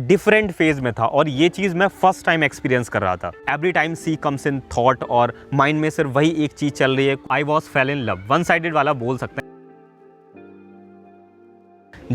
Different phase में था और ये चीज़ मैं फर्स्ट टाइम एक्सपीरियंस कर रहा था। Every time she comes in thought और माइंड में सिर्फ वही एक चीज़ चल रही है, I was fail in love, one sided वाला बोल सकते हैं।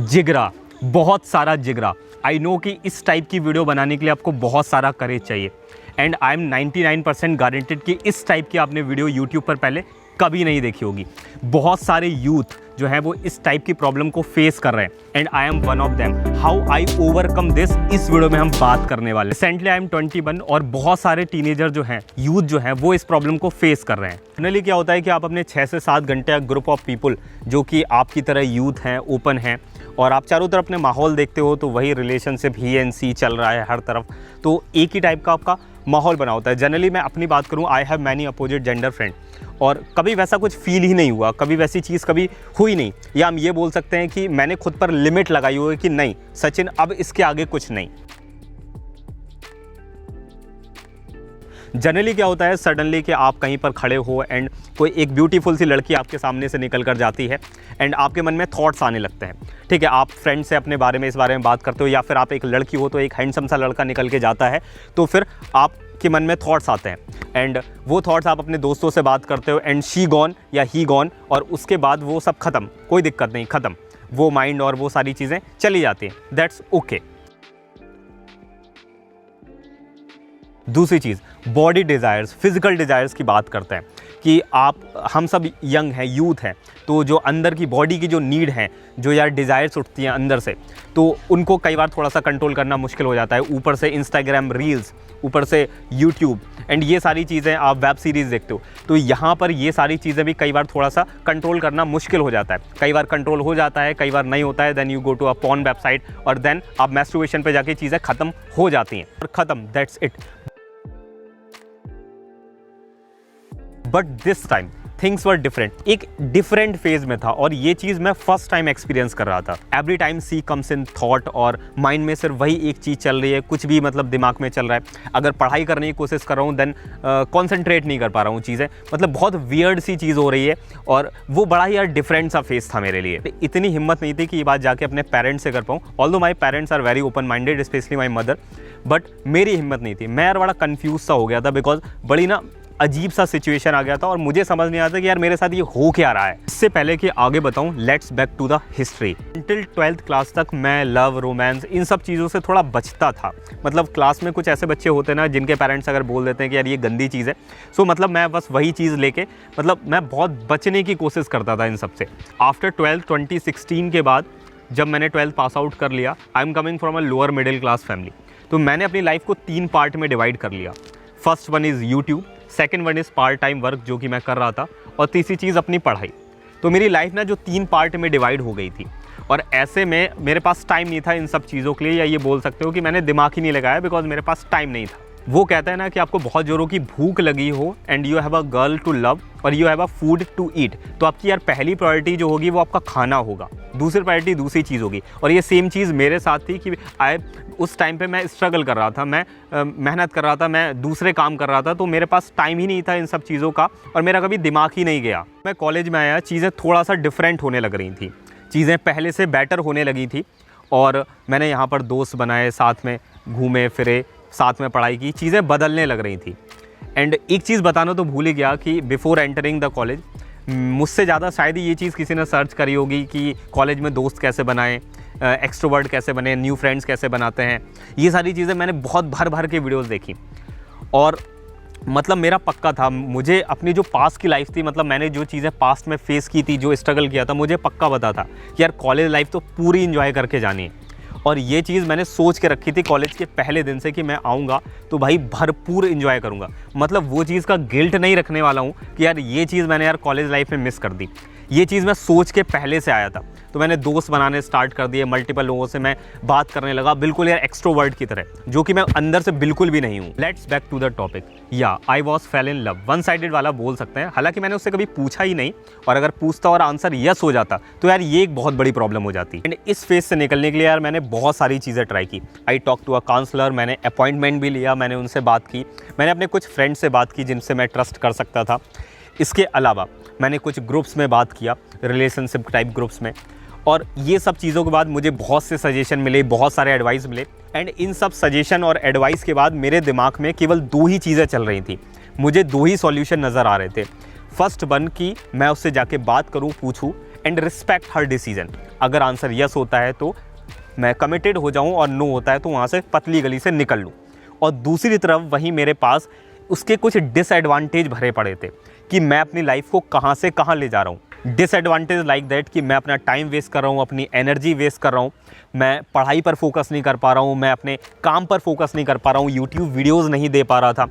जिगरा, बहुत सारा जिगरा। आई नो कि इस टाइप की वीडियो बनाने के लिए आपको बहुत सारा करेज चाहिए एंड आई एम 99% गारंटेड कि इस टाइप की आपने वीडियो यूट्यूब पर पहले कभी नहीं देखी होगी। बहुत सारे यूथ जो है वो इस टाइप की प्रॉब्लम को फेस कर रहे हैं and I M one of them. How I overcome this, इस वीडियो में हम बात करने वाले। रिसेंटली आई एम 21 और बहुत सारे टीनेजर जो हैं, यूथ जो हैं, वो इस प्रॉब्लम को फेस कर रहे हैं। जनरली क्या होता है कि आप अपने 6 से 7 घंटे ग्रुप ऑफ पीपल जो कि आपकी तरह यूथ हैं, ओपन हैं और आप चारों तरफ अपने माहौल देखते हो तो वही रिलेशनशिप ही एंड सी चल रहा है हर तरफ, तो एक ही टाइप का आपका माहौल बना होता है। जनरली मैं अपनी बात करूं, I have many opposite gender friend और कभी वैसा कुछ फील ही नहीं हुआ, कभी वैसी चीज़ कभी हुई नहीं, या हम ये बोल सकते हैं कि मैंने खुद पर लिमिट लगाई हुई है कि नहीं सचिन अब इसके आगे कुछ नहीं। जनरली क्या होता है सडनली कि आप कहीं पर खड़े हो एंड कोई एक ब्यूटीफुल सी लड़की आपके सामने से निकल कर जाती है एंड आपके मन में थॉट्स आने लगते हैं। ठीक है, आप फ्रेंड से अपने बारे में इस बारे में बात करते हो या फिर आप एक लड़की हो तो एक हैंडसम सा लड़का निकल के जाता है तो फिर आपके मन में थॉट्स आते हैं एंड वो थॉट्स आप अपने दोस्तों से बात करते हो एंड शी गॉन या ही गॉन और उसके बाद वो सब ख़त्म, कोई दिक्कत नहीं, ख़त्म, वो माइंड और वो सारी चीज़ें चली जाती हैं, दैट्स ओके। दूसरी चीज़ बॉडी डिज़ायर्स, फिजिकल डिज़ायर्स की बात करते हैं कि हम सब यंग हैं, यूथ हैं, तो जो अंदर की बॉडी की जो नीड है, जो यार डिज़ायर्स उठती हैं अंदर से, तो उनको कई बार थोड़ा सा कंट्रोल करना मुश्किल हो जाता है। ऊपर से इंस्टाग्राम रील्स, ऊपर से यूट्यूब एंड ये सारी चीज़ें, आप वेब सीरीज़ देखते हो तो यहाँ पर ये सारी चीज़ें भी कई बार थोड़ा सा कंट्रोल करना मुश्किल हो जाता है। कई बार कंट्रोल हो जाता है, कई बार नहीं होता है, then you go to a porn website और देन आप मैस्टरबेशन पे जाके चीज़ें ख़त्म हो जाती हैं और ख़त्म, that's it. But this time things were different, एक डिफरेंट फेज में था और ये चीज़ मैं फर्स्ट टाइम एक्सपीरियंस कर रहा था। Every time she comes in thought और माइंड में सिर्फ वही एक चीज़ चल रही है, कुछ भी मतलब दिमाग में चल रहा है। अगर पढ़ाई करने की कोशिश कर रहा हूँ देन कॉन्सेंट्रेट नहीं कर पा रहा हूँ, चीज़ें मतलब बहुत वियर्ड सी चीज़ हो रही है और वो बड़ा ही यार डिफरेंट सा फेस था मेरे लिए। इतनी हिम्मत नहीं थी कि ये बात जाके अपने पेरेंट्स से कर पाऊँ, although my parents are very open minded, especially my mother, but मेरी हिम्मत नहीं थी। मैं यार बड़ा कन्फ्यूज सा हो गया था बिकॉज बड़ी ना अजीब सा सिचुएशन आ गया था और मुझे समझ नहीं आता कि यार मेरे साथ ये हो क्या रहा है। इससे पहले कि आगे बताऊं, let's back to the history. Till 12th class तक मैं लव, रोमांस, इन सब चीज़ों से थोड़ा बचता था। मतलब क्लास में कुछ ऐसे बच्चे होते हैं ना जिनके पेरेंट्स अगर बोल देते हैं कि यार ये गंदी चीज़ है, सो मतलब मैं बस वही चीज़ लेके मतलब मैं बहुत बचने की कोशिश करता था इन सब से। आफ्टर 12th 2016 के बाद जब मैंने 12th पास आउट कर लिया, I am coming from a lower middle class family, तो मैंने अपनी लाइफ को 3 पार्ट में डिवाइड कर लिया। First one is YouTube, second one is part time work जो कि मैं कर रहा था और तीसरी चीज़ अपनी पढ़ाई। तो मेरी लाइफ ना जो 3 पार्ट में डिवाइड हो गई थी और ऐसे में मेरे पास टाइम नहीं था इन सब चीज़ों के लिए, या ये बोल सकते हो कि मैंने दिमाग ही नहीं लगाया बिकॉज मेरे पास टाइम नहीं था। वो कहता है ना कि आपको बहुत ज़ोरों की भूख लगी हो and you have a girl to love और you have a food to eat, तो आपकी यार पहली प्रायोरिटी जो होगी वो आपका खाना होगा, दूसरी प्रायोरिटी दूसरी चीज़ होगी। और ये सेम चीज़ मेरे साथ थी कि उस टाइम पे मैं स्ट्रगल कर रहा था, मैं मेहनत कर रहा था, मैं दूसरे काम कर रहा था, तो मेरे पास टाइम ही नहीं था इन सब चीज़ों का और मेरा कभी दिमाग ही नहीं गया। मैं कॉलेज में आया, चीज़ें थोड़ा सा डिफरेंट होने लग रही थी, चीज़ें पहले से बेटर होने लगी थी और मैंने यहाँ पर दोस्त बनाए, साथ में घूमे फिरे, साथ में पढ़ाई की, चीज़ें बदलने लग रही थी। एंड एक चीज़ बताना तो भूल ही गया कि बिफोर एंटरिंग द कॉलेज मुझसे ज़्यादा शायद ये चीज़ किसी ने सर्च करी होगी कि कॉलेज में दोस्त कैसे बनाएं, एक्सट्रोवर्ट कैसे बने, न्यू फ्रेंड्स कैसे बनाते हैं, ये सारी चीज़ें मैंने बहुत भर भर के वीडियोस देखी और मतलब मेरा पक्का था, मुझे अपनी जो पास्ट की लाइफ थी, मतलब मैंने जो चीज़ें पास्ट में फेस की थी, जो स्ट्रगल किया था, मुझे पक्का पता था कि यार कॉलेज लाइफ तो पूरी इंजॉय करके जानी है। और ये चीज़ मैंने सोच के रखी थी कॉलेज के पहले दिन से कि मैं आऊँगा तो भाई भरपूर एंजॉय करूँगा, मतलब वो चीज़ का गिल्ट नहीं रखने वाला हूँ कि यार ये चीज़ मैंने यार कॉलेज लाइफ में मिस कर दी। ये चीज़ मैं सोच के पहले से आया था, तो मैंने दोस्त बनाने स्टार्ट कर दिए, मल्टीपल लोगों से मैं बात करने लगा, बिल्कुल यार एक्सट्रोवर्ट की तरह, जो कि मैं अंदर से बिल्कुल भी नहीं हूँ। Let's back to the topic. या I was fail in love, one sided वाला बोल सकते हैं। हालांकि मैंने उससे कभी पूछा ही नहीं और अगर पूछता और आंसर यस हो जाता तो यार ये एक बहुत बड़ी प्रॉब्लम हो जाती। एंड इस फेज से निकलने के लिए यार मैंने बहुत सारी चीज़ें ट्राई की। I talk to a counsellor, मैंने अपॉइंटमेंट भी लिया, मैंने उनसे बात की, मैंने अपने कुछ फ्रेंड से बात की जिनसे मैं ट्रस्ट कर सकता था। इसके अलावा मैंने कुछ ग्रुप्स में बात किया, रिलेशनशिप टाइप ग्रुप्स में, और ये सब चीज़ों के बाद मुझे बहुत से सजेशन मिले, बहुत सारे एडवाइस मिले। एंड इन सब सजेशन और एडवाइस के बाद मेरे दिमाग में केवल 2 ही चीज़ें चल रही थी, मुझे 2 ही सॉल्यूशन नज़र आ रहे थे। फर्स्ट वन कि मैं उससे जाके बात करूं, पूछूं एंड रिस्पेक्ट हर डिसीजन। अगर आंसर यस होता है तो मैं कमिटेड हो जाऊं और नो होता है तो वहाँ से पतली गली से निकल लूँ। और दूसरी तरफ वहीं मेरे पास उसके कुछ डिसएडवांटेज भरे पड़े थे कि मैं अपनी लाइफ को कहाँ से कहाँ ले जा रहा हूँ। डिसएडवांटेज लाइक दैट कि मैं अपना टाइम वेस्ट कर रहा हूँ, अपनी एनर्जी वेस्ट कर रहा हूँ, मैं पढ़ाई पर फोकस नहीं कर पा रहा हूँ, मैं अपने काम पर फोकस नहीं कर पा रहा हूँ, यूट्यूब वीडियोज़ नहीं दे पा रहा था।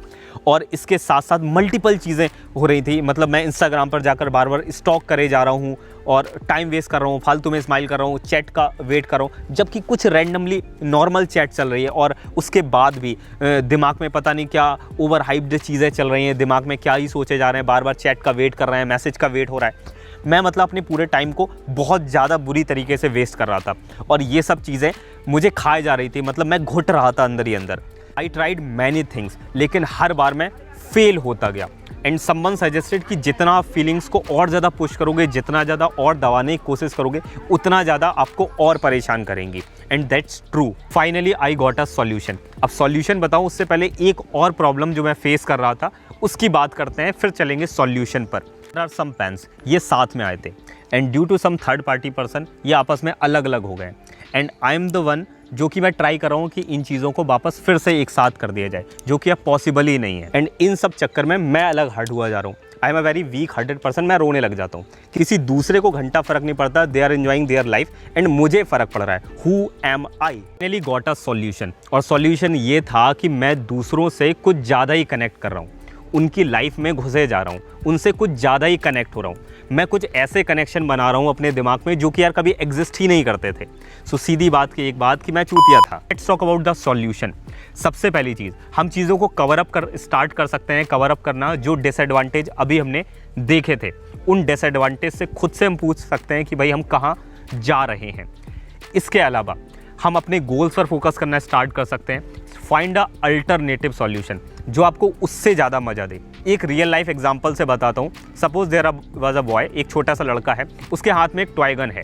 और इसके साथ साथ मल्टीपल चीज़ें हो रही थी, मतलब मैं इंस्टाग्राम पर जाकर बार बार स्टॉक करे जा रहा हूँ और टाइम वेस्ट कर रहा हूँ, फालतू में स्माइल कर रहा हूँ, चैट का वेट कर रहा हूँ, जबकि कुछ रैंडमली नॉर्मल चैट चल रही है। और उसके बाद भी दिमाग में पता नहीं क्या ओवर हाइप्ड चीज़ें चल रही हैं, दिमाग में क्या ही सोचे जा रहे हैं, बार बार चैट का वेट कर रहे हैं, मैसेज का वेट हो रहा है। मैं मतलब अपने पूरे टाइम को बहुत ज़्यादा बुरी तरीके से वेस्ट कर रहा था और ये सब चीज़ें मुझे खाए जा रही थी, मतलब मैं घुट रहा था अंदर ही अंदर। आई ट्राइड मैनी थिंग्स, लेकिन हर बार मैं फेल होता गया। एंड समवन सजेस्टेड कि जितना आप फीलिंग्स को और ज़्यादा पुश करोगे, जितना ज़्यादा और दबाने की कोशिश करोगे, उतना ज़्यादा आपको और परेशान करेंगी। And that's true. Finally I got a solution. अब सॉल्यूशन बताऊँ उससे पहले एक और प्रॉब्लम जो मैं फेस कर रहा था उसकी बात करते हैं, फिर चलेंगे सॉल्यूशन पर। There are some pens, ये साथ में आए थे and due to some third party person ये आपस में अलग अलग हो गए। And I am the one जो कि मैं ट्राई कर रहा हूँ कि इन चीज़ों को वापस फिर से एक साथ कर दिया जाए, जो कि अब पॉसिबल ही नहीं है। एंड इन सब चक्कर में मैं अलग हर्ट हुआ जा रहा हूँ। I am a very weak hearted person, मैं रोने लग जाता हूँ। किसी दूसरे को घंटा फ़र्क नहीं पड़ता, they are enjoying their life and मुझे फ़र्क पड़ रहा है। Who am I? Finally got a solution, और सॉल्यूशन ये था कि मैं दूसरों से कुछ ज़्यादा ही कनेक्ट कर रहा हूँ, उनकी लाइफ में घुसे जा रहा हूँ, उनसे कुछ ज़्यादा ही कनेक्ट हो रहा हूँ। मैं कुछ ऐसे कनेक्शन बना रहा हूँ अपने दिमाग में जो कि यार कभी एग्जिस्ट ही नहीं करते थे। सो सीधी बात की एक बात कि मैं चूतिया था। Let's talk about the solution. सबसे पहली चीज़, हम चीज़ों को कवर अप कर स्टार्ट कर सकते हैं। कवर अप करना, जो डिसएडवांटेज अभी हमने देखे थे उन डिसएडवांटेज से खुद से हम पूछ सकते हैं कि भाई हम कहाँ जा रहे हैं। इसके अलावा हम अपने गोल्स पर फोकस करना स्टार्ट कर सकते हैं। फाइंड अ अल्टरनेटिव सॉल्यूशन जो आपको उससे ज़्यादा मज़ा दे। एक रियल लाइफ एग्जांपल से बताता हूँ। Suppose there was a boy, एक छोटा सा लड़का है, उसके हाथ में एक टॉय गन है।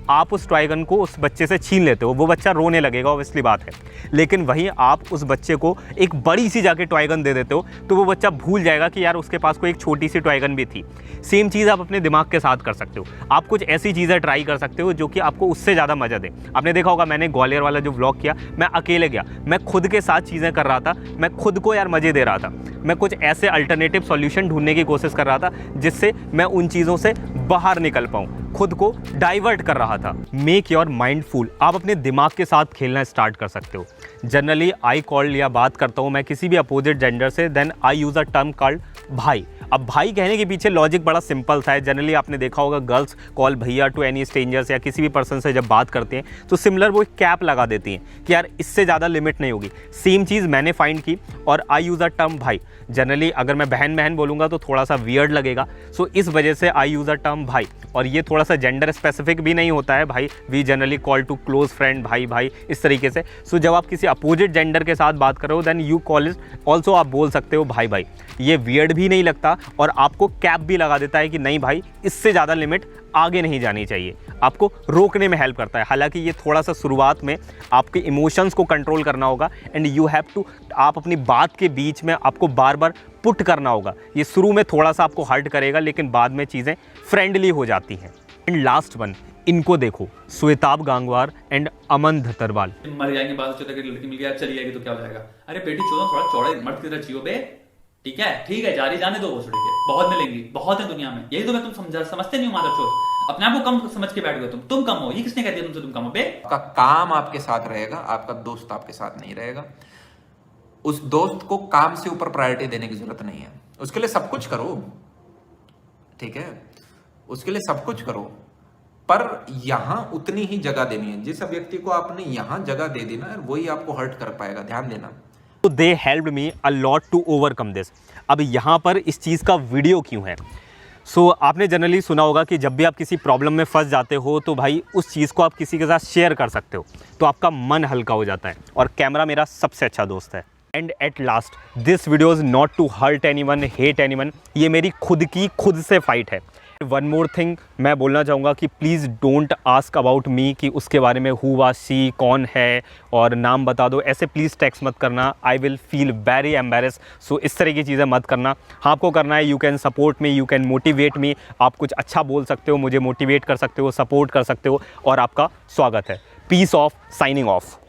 आप उस टॉय गन को उस बच्चे से छीन लेते हो, वो बच्चा रोने लगेगा, ऑब्वियसली बात है। लेकिन वहीं आप उस बच्चे को एक बड़ी सी जाके टॉय गन दे देते हो तो वो बच्चा भूल जाएगा कि यार उसके पास कोई एक छोटी सी टॉय गन भी थी। सेम चीज़ आप अपने दिमाग के साथ कर सकते हो। आप कुछ ऐसी चीज़ें ट्राई कर सकते हो जो कि आपको उससे ज़्यादा मज़ा दे। आपने देखा होगा, मैंने ग्वालियर वाला जो व्लॉग किया, मैं अकेले गया, मैं खुद के साथ चीज़ें कर रहा था, मैं खुद को यार मज़े दे रहा था। मैं कुछ ऐसे अल्टरनेटिव सॉल्यूशन ढूंढने की कोशिश कर रहा था जिससे मैं उन चीज़ों से बाहर निकल पाऊँ, खुद को डाइवर्ट कर रहा था। Make your mind full. आप अपने दिमाग के साथ खेलना स्टार्ट कर सकते हो। जनरली आई कॉल या बात करता हूँ मैं किसी भी अपोजिट जेंडर से, then I use a term called भाई। अब भाई कहने के पीछे लॉजिक बड़ा सिंपल था। जनरली आपने देखा होगा, गर्ल्स कॉल भैया टू एनी स्ट्रेंजर्स या किसी भी पर्सन से जब बात करते हैं तो सिमिलर वो एक कैप लगा देती हैं कि यार इससे ज़्यादा लिमिट नहीं होगी। सेम चीज़ मैंने फाइंड की और आई यूज़ अ टर्म भाई। जनरली अगर मैं बहन बहन बोलूँगा तो थोड़ा सा वियर्ड लगेगा, सो इस वजह से आई यूज़ अ टर्म भाई। और ये थोड़ा सा जेंडर स्पेसिफिक भी नहीं होता है भाई, we generally call to close friend भाई भाई, इस तरीके से। सो जब आप किसी अपोजिट जेंडर के साथ बात कर रहे हो then you call is also, आप बोल सकते हो भाई भाई। ये वियर्ड भी नहीं लगता और आपको कैप भी लगा देता है कि नहीं भाई, इससे ज़्यादा लिमिट आगे नहीं जानी चाहिए, आपको रोकने में हेल्प करता है। हालांकि ये थोड़ा सा शुरुआत में आपके इमोशंस को कंट्रोल करना होगा एंड यू हैव टू, आप अपनी बात के बीच में आपको बार बार पुट करना होगा। ये शुरू में थोड़ा सा आपको हर्ट करेगा लेकिन बाद में चीज़ें फ्रेंडली हो जाती हैं। एंड लास्ट वन, इनको देखो, श्वेताब गांगवार एंड अमन धतरवाल। मर जाएंगे, बात सोचा कि लड़की मिल गया चली जाएगी तो क्या हो जाएगा। अरे बेटी चोदो, थोड़ा चौड़े मर्द की तरह जियो बे, ठीक है, जारी जाने दो, वो छोड़ के बहुत मिलेंगी, बहुत है दुनिया में। यही तो मैं तुम समझते नहीं हो माधव चोद, अपने आप को कम समझ के बैठ गए तुम कम हो। ये किसने कह दिया तुमसे तुम कम हो बे? आपका काम आपके साथ रहेगा, आपका दोस्त आपके साथ नहीं रहेगा। उस दोस्त को काम से ऊपर प्रायोरिटी देने की जरूरत नहीं है। उसके लिए सब कुछ करो, ठीक है, उसके लिए सब कुछ करो, पर यहां उतनी ही जगह देनी है। जिस व्यक्ति को आपने यहां जगह दे दी ना, वही आपको हर्ट कर पाएगा, ध्यान देना। तो they helped me a lot to overcome this. अब यहाँ पर इस चीज़ का वीडियो क्यों है? सो आपने जनरली सुना होगा कि जब भी आप किसी प्रॉब्लम में फंस जाते हो तो भाई उस चीज़ को आप किसी के साथ शेयर कर सकते हो, तो आपका मन हल्का हो जाता है। और कैमरा मेरा सबसे अच्छा दोस्त है। And at last, this video is not to hurt anyone, hate anyone. ये मेरी खुद की खुद से फाइट है। वन मोर थिंग मैं बोलना चाहूँगा कि please don't ask about me कि उसके बारे में हु वाज शी, कौन है और नाम बता दो, ऐसे प्लीज़ टेक्स्ट मत करना। I will feel very embarrass. So इस तरह की चीज़ें मत करना। हाँ, आपको करना है, you can support me, you can motivate me. आप कुछ अच्छा बोल सकते हो, मुझे मोटिवेट कर सकते हो, सपोर्ट कर सकते हो और आपका स्वागत है। Peace off, signing of.